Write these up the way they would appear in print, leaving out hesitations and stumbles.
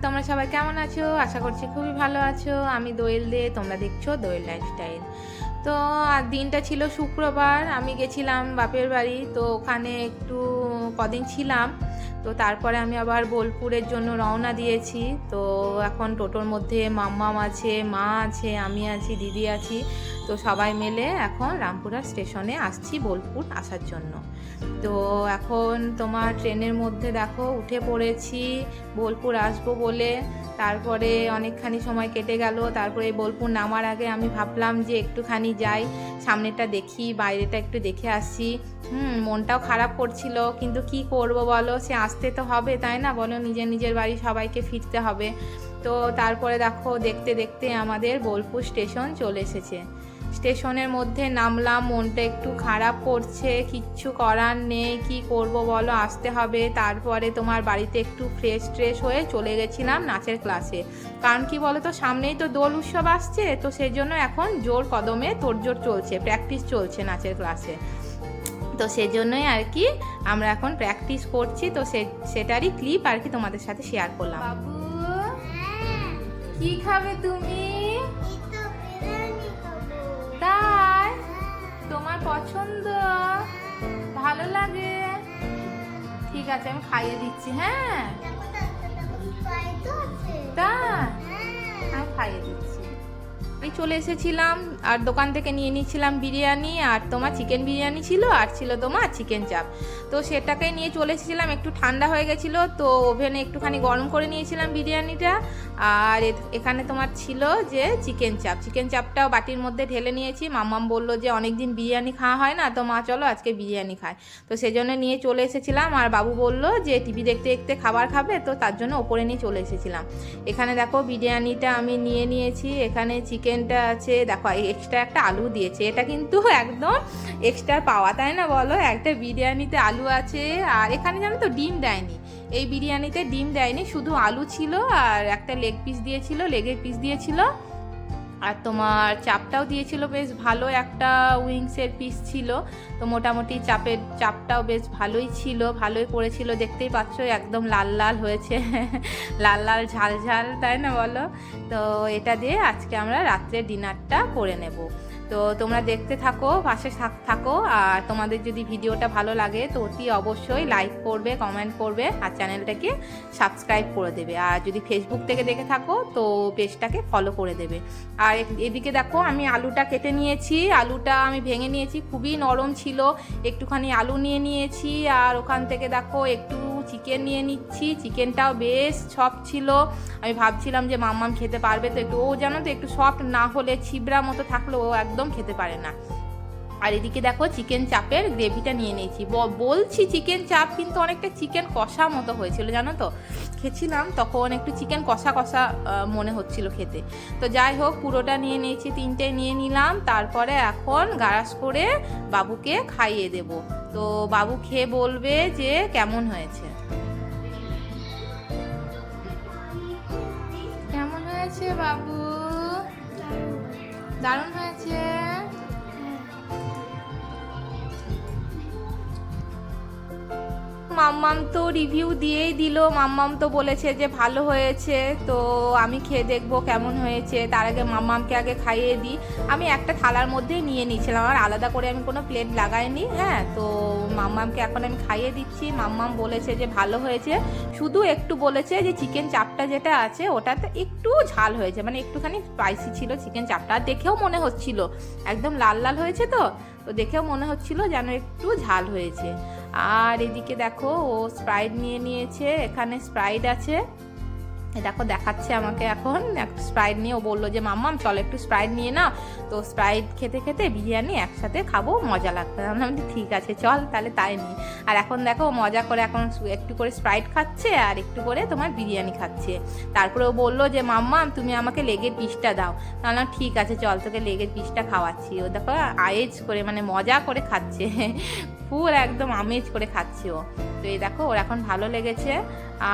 তোমরা সবাই কেমন আছো? আশা করছি খুবই ভালো আছো। আমি দোয়েল দে, তোমরা দেখছো দোয়েল লাইফস্টাইল। তো আর দিনটা ছিল শুক্রবার, আমি গেছিলাম বাপের বাড়ি। তো ওখানে একটু কদিন ছিলাম। তো তারপরে আমি আবার বোলপুরের জন্য রওনা দিয়েছি। তো এখন টোটোর মধ্যে মাম্মাম আছে, মা আছে, আমি আছি, দিদি আছি। তো সবাই মিলে এখন রামপুরহাট স্টেশনে আসছি বোলপুর আসার জন্য। তো এখন তোমার ট্রেনের মধ্যে দেখো উঠে পড়েছি বোলপুর আসবো বলে। তারপরে অনেকখানি সময় কেটে গেল। তারপরে বোলপুর নামার আগে আমি ভাবলাম যে একটুখানি যাই, সামনেটা দেখি, বাইরেটা একটু দেখে আসি। মনটাও খারাপ করছিল, কিন্তু কি করব বলো, সে আসতে তো হবে, তাই না বলো, নিজের নিজের বাড়ি সবাইকে ফিরতে হবে। তো তারপরে দেখো দেখতে দেখতে আমাদের বোলপুর স্টেশন চলে এসেছে। স্টেশনের মধ্যে নামলাম, মনটা একটু খারাপ করছে, কিচ্ছু করার নেই, কি করব বলো, আসতে হবে। তারপরে তোমার বাড়িতে একটু ফ্রেশ হয়ে চলে গেছিলাম নাচের ক্লাসে। কারণ কি বলো তো, সামনেই তো দোল উৎসব আসছে, তো সেই জন্য এখন জোর কদমে তোড়জোড় চলছে, প্র্যাকটিস চলছে নাচের ক্লাসে। তো সেজন্যই আর কি আমরা এখন প্র্যাকটিস করছি। তো সেটারই ক্লিপ আর কি তোমাদের সাথে শেয়ার করলাম। বাবু, কি খাবে তুমি? তাই তোমার পছন্দ, ভালো লাগে? ঠিক আছে, আমি খাইয়ে দিচ্ছি। হ্যাঁ, তাই আমি খাইয়ে দিচ্ছি। চলে এসেছিলাম আর দোকান থেকে নিয়ে নিয়েছিলাম বিরিয়ানি, আর তোমার চিকেন বিরিয়ানি ছিল, আর ছিল তোমার চিকেন চাপ। তো সেটাকে নিয়ে চলে এসেছিলাম, একটু ঠান্ডা হয়ে গেছিলো, তো ওভেনে একটুখানি গরম করে নিয়েছিলাম বিরিয়ানিটা। আর এখানে তোমার ছিল যে চিকেন চাপটাও বাটির মধ্যে ঢেলে নিয়েছি। মাম্মাম বললো যে অনেক দিন বিরিয়ানি খাওয়া হয় না, তো মা চলো আজকে বিরিয়ানি খায়। তো সেজন্য নিয়ে চলে এসেছিলাম। আর বাবু বললো যে টিভি দেখতে দেখতে খাবার খাবে, তো তার জন্য ওপরে নিয়ে চলে এসেছিলাম। এখানে দেখো বিরিয়ানিটা আমি নিয়ে নিয়েছি, এখানে চিকেনটা আছে, দেখো এক্সট্রা একটা আলু দিয়েছে, এটা কিন্তু একদম এক্সট্রা পাওয়া, তাই না বলো, একটা বিরিয়ানিতে আলু আছে। আর এখানে জানো তো ডিম দেয়নি, এই বিরিয়ানিতে ডিম দেয়নি, শুধু আলু ছিল আর একটা লেগের পিস দিয়েছিল। আর তোমার চাপটাও দিয়েছিল বেশ ভালো, একটা উইংসের পিস ছিল। তো মোটামুটি চাপটাও বেশ ভালোই ছিল, ভালোই করেছিল, দেখতেই পাচ্ছ একদম লাল লাল হয়েছে লাল লাল ঝাল ঝাল, তাই না বলো। তো এটা দিয়ে আজকে আমরা রাত্রের ডিনারটা করে নেব। তো তোমরা দেখতে থাকো, পাশে থাকো। আর তোমাদের যদি ভিডিওটা ভালো লাগে তো অতি অবশ্যই লাইক করবে, কমেন্ট করবে, আর চ্যানেলটাকে সাবস্ক্রাইব করে দেবে। আর যদি ফেসবুক থেকে দেখে থাকো তো পেজটাকে ফলো করে দেবে। আর এদিকে দেখো আমি আলুটা কেটে নিয়েছি, আলুটা আমি ভেঙে নিয়েছি, খুবই নরম ছিল। একটুখানি আলু নিয়ে নিয়েছি, আর ওখান থেকে দেখো একটু চিকেন নিয়ে নিচ্ছি, চিকেনটাও বেশ সফট ছিল। আমি ভাবছিলাম যে মাম্মাম খেতে পারবে, তো একটু ও জানো তো একটু সফট না হলে, ছিবড়া মতো থাকলে ও একদম খেতে পারে না। আর এদিকে দেখো চিকেন চাপের গ্রেভিটা নিয়ে নিয়েছি। বলছি চিকেন চাপ, কিন্তু অনেকটা চিকেন কষা মতো হয়েছিল, জানো তো, খেয়েছিলাম তখন একটু চিকেন কষা কষা মনে হচ্ছিল খেতে। তো যাই হোক, পুরোটা নিয়ে নিয়েছি, 3টে নিয়ে নিলাম। তারপরে এখন গারাস করে বাবুকে খাইয়ে দেব। তো বাবু খেয়ে বলবে যে কেমন হয়েছে। কেমন হয়েছে বাবু? দারুণ হয়েছে। মাম্মাম তো রিভিউ দিয়েই দিল, মাম্মাম তো বলেছে যে ভালো হয়েছে। তো আমি খেয়ে দেখবো কেমন হয়েছে, তার আগে মাম্মামকে আগে খাইয়ে দিই। আমি একটা থালার মধ্যেই নিয়ে নিয়েছিলাম, আর আলাদা করে আমি কোনো প্লেট লাগাইনি। হ্যাঁ, তো মাম্মামকে এখন আমি খাইয়ে দিচ্ছি। মাম্মাম বলেছে যে ভালো হয়েছে, শুধু একটু বলেছে যে চিকেন চাপটা যেটা আছে ওটাতে একটু ঝাল হয়েছে, মানে একটুখানি স্পাইসি ছিল চিকেন চাপটা। দেখেও মনে হচ্ছিল একদম লাল লাল হয়েছে, তো দেখেও মনে হচ্ছিল যেন একটু ঝাল হয়েছে। আর এদিকে দেখো ও স্প্রাইট নিয়ে নিয়েছে, এখানে স্প্রাইট আছে, দেখো দেখাচ্ছে আমাকে এখন স্প্রাইট নিয়ে। ও বললো যে মাম্মাম চলো একটু স্প্রাইট নিয়ে নাও। তো স্প্রাইট খেতে খেতে বিরিয়ানি একসাথে খাবো, মজা লাগবে। আমি ঠিক আছে চল তাহলে তাই নিই। আর এখন দেখো মজা করে এখন একটু করে স্প্রাইট খাচ্ছে আর একটু করে তোমার বিরিয়ানি খাচ্ছে। তারপরে ও বললো যে মাম্মাম তুমি আমাকে লেগের পিসটা দাও। তাহলে ঠিক আছে চল তোকে লেগের পিসটা খাওয়াচ্ছি। ও দেখো আয়েজ করে, মানে মজা করে খাচ্ছে ফুল একদম আমেজ করে খাচ্ছে ও। তো এই দেখো ওর এখন ভালো লেগেছে।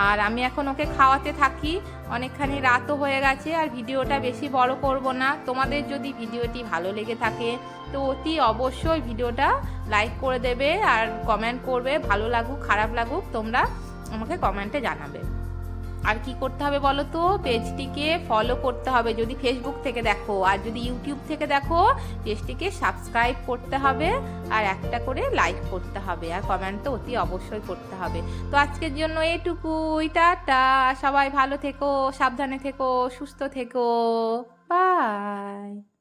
আর আমি এখন ওকে খাওয়াতে থাকি, অনেকখানি রাতও হয়ে গেছে। আর ভিডিওটা বেশি বড় করব না। তোমাদের যদি ভিডিওটি ভালো লেগে থাকে তো অতি অবশ্যই ভিডিওটা লাইক করে দেবে আর কমেন্ট করবে, ভালো লাগুক খারাপ লাগুক তোমরা আমাকে কমেন্টে জানাবে। আর কি করতে হবে বলো তো, পেজটিকে ফলো করতে হবে যদি ফেসবুক থেকে দেখো, আর যদি ইউটিউব থেকে দেখো পেজটিকে সাবস্ক্রাইব করতে হবে, আর একটা করে লাইক করতে হবে, আর কমেন্ট তো অতি অবশ্যই করতে হবে। তো আজকের জন্য এটুকুই, টাটা। সবাই ভালো থেকো, সাবধানে থেকো, সুস্থ থেকো, বাই।